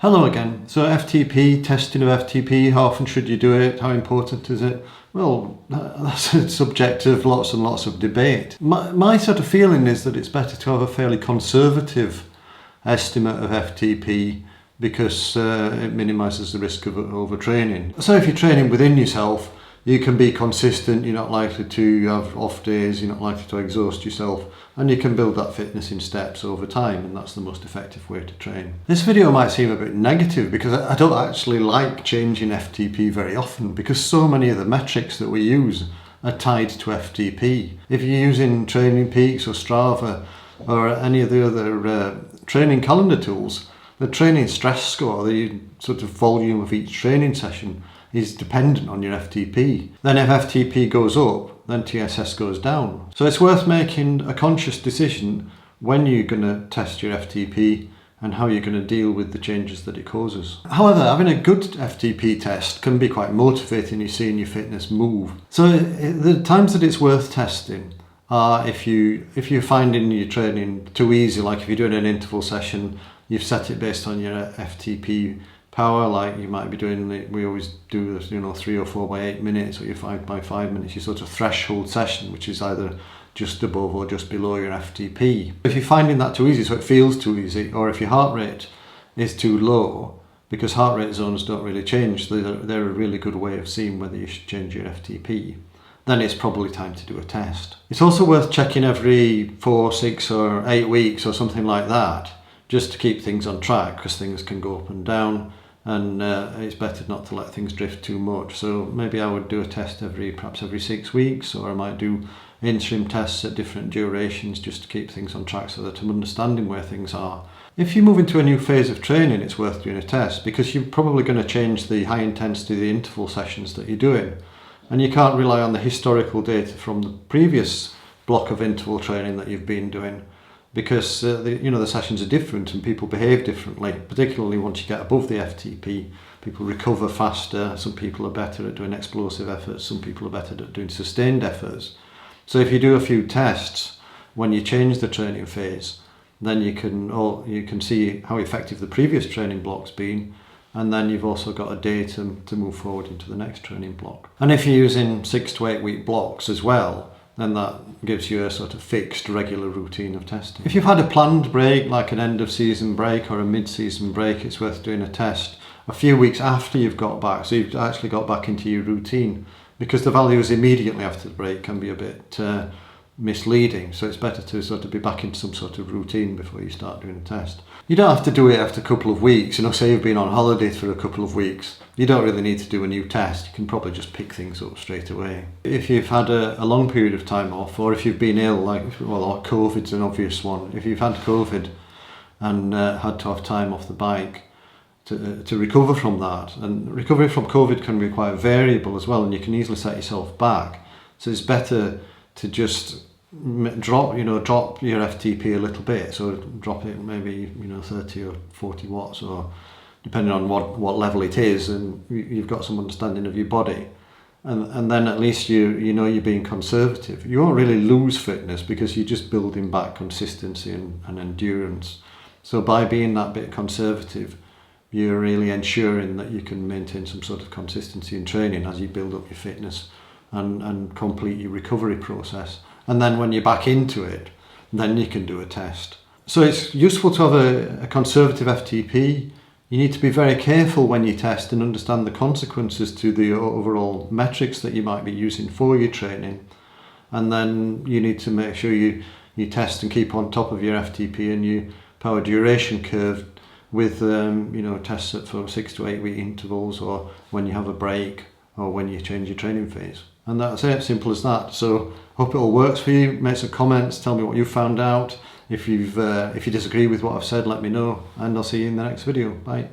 Hello again. So FTP, testing of FTP, how often should you do it? How important is it? Well, that's a subject of lots and lots of debate. My sort of feeling is that it's better to have a fairly conservative estimate of FTP because it minimises the risk of overtraining. So if you're training within yourself, you can be consistent, you're not likely to have off days, you're not likely to exhaust yourself, and you can build that fitness in steps over time, and that's the most effective way to train. This video might seem a bit negative because I don't actually like changing FTP very often because so many of the metrics that we use are tied to FTP. If you're using Training Peaks or Strava or any of the other training calendar tools, the training stress score, the sort of volume of each training session, is dependent on your FTP. Then if FTP goes up, then TSS goes down. So it's worth making a conscious decision when you're going to test your FTP and how you're going to deal with the changes that it causes. However, having a good FTP test can be quite motivating. You're seeing your fitness move. So the times that it's worth testing are if you're finding your training too easy, like if you're doing an interval session, you've set it based on your FTP power, like you might be doing, we always do this, 3 or 4 by 8 minutes, or your 5 by 5 minutes, your sort of threshold session, which is either just above or just below your FTP. If you're finding that too easy, so it feels too easy, or if your heart rate is too low, because heart rate zones don't really change, they're a really good way of seeing whether you should change your FTP, then it's probably time to do a test. It's also worth checking every 4, 6 or 8 weeks or something like that, just to keep things on track, because things can go up and down, and it's better not to let things drift too much. So maybe I would do a test perhaps every 6 weeks, or I might do interim tests at different durations just to keep things on track so that I'm understanding where things are. If you move into a new phase of training, it's worth doing a test because you're probably going to change the high intensity, the interval sessions that you're doing. And you can't rely on the historical data from the previous block of interval training that you've been doing, because the sessions are different and people behave differently, particularly once you get above the FTP. People recover faster, some people are better at doing explosive efforts, some people are better at doing sustained efforts. So if you do a few tests when you change the training phase, then you can see how effective the previous training block's been, and then you've also got a day to move forward into the next training block. And if you're using 6 to 8 week blocks as well, then that gives you a sort of fixed, regular routine of testing. If you've had a planned break, like an end of season break or a mid-season break, it's worth doing a test a few weeks after you've got back, so you've actually got back into your routine, because the values immediately after the break can be a bit misleading, so it's better to sort of be back in some sort of routine before you start doing a test. You don't have to do it after a couple of weeks, say you've been on holiday for a couple of weeks, you don't really need to do a new test, you can probably just pick things up straight away. If you've had a long period of time off, or if you've been ill, like COVID's an obvious one, if you've had COVID and had to have time off the bike to recover from that, and recovery from COVID can be quite variable as well, and you can easily set yourself back, so it's better to just drop your FTP a little bit, so drop it maybe 30 or 40 watts, or depending on what level it is, and you've got some understanding of your body, and then at least you're being conservative. You won't really lose fitness because you're just building back consistency and endurance. So by being that bit conservative, you're really ensuring that you can maintain some sort of consistency in training as you build up your fitness and complete your recovery process. And then when you're back into it, then you can do a test. So it's useful to have a conservative FTP. You need to be very careful when you test and understand the consequences to the overall metrics that you might be using for your training. And then you need to make sure you test and keep on top of your FTP and your power duration curve with tests for 6 to 8 week intervals, or when you have a break, or when you change your training phase. And that's it, simple as that. So hope it all works for you. Make some comments, tell me what you found out. If you disagree with what I've said, let me know, and I'll see you in the next video. Bye.